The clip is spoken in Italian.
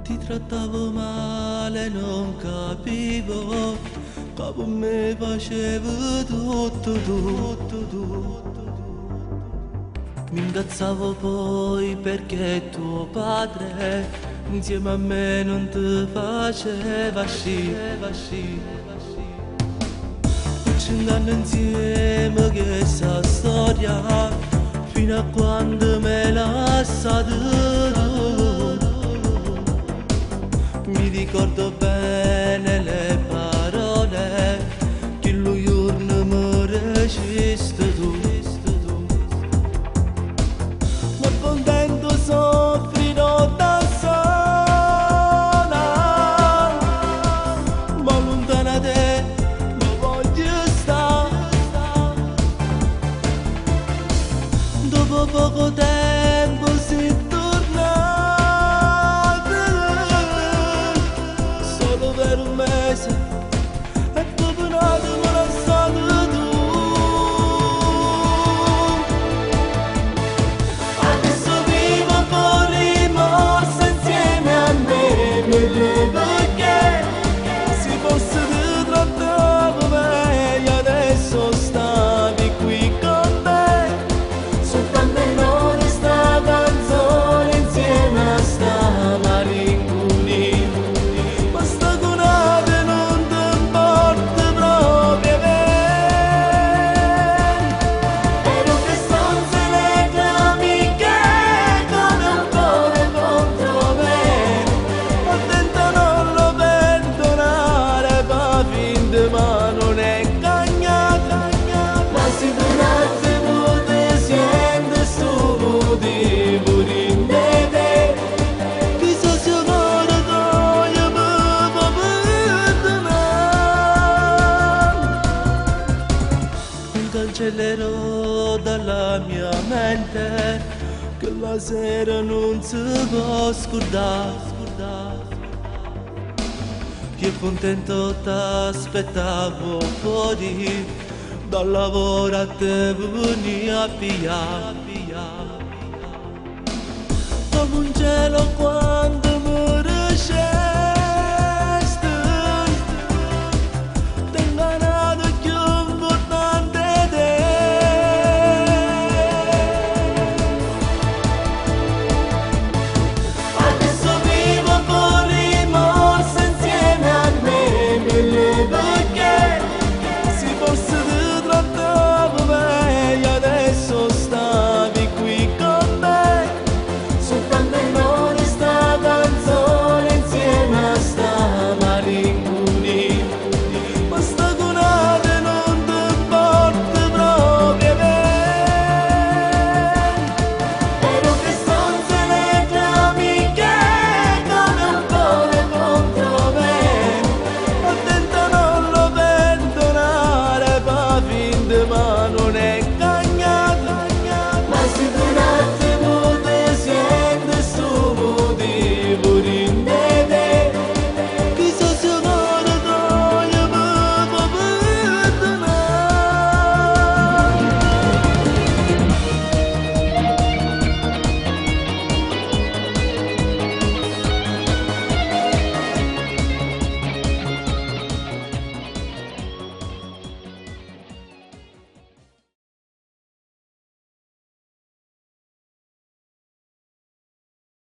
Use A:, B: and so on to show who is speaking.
A: Ti trattavo male, non capivo, come me facevo tutto. Mi incazzavo poi perché tuo padre insieme a me non ti faceva sci. 5 anni insieme che sa storia, fino a quando me l'ha lasciato. Mi ricordo bene le parole che lui giorno mi reciste tu. Ma contento soffrirò da sola, ma lontana da te non voglio stare. Dopo poco tempo si tornate, solo per un mese, e dopo un anno me l'ha lasciato tu. Adesso vivo con rimorso insieme a me, mi dico che si fosse trattato meglio, adesso stavi qui con me. Soltanto noi sta canzone insieme a sta malinconia, ma sta donata non ti importa proprio bene. Ero che stronze le tue amiche come un cuore contro me, attenta a non lo perdonare, fa finta ma non è cagnata, ma sicuramente te siente stupidi pure in te. Chi sa se ora toglie per perdonare. Non cancellerò dalla mia mente che la sera non si può scordare. Io contento t'aspettavo fuori dal lavoro, a te veni a pigliare come un cielo quando mi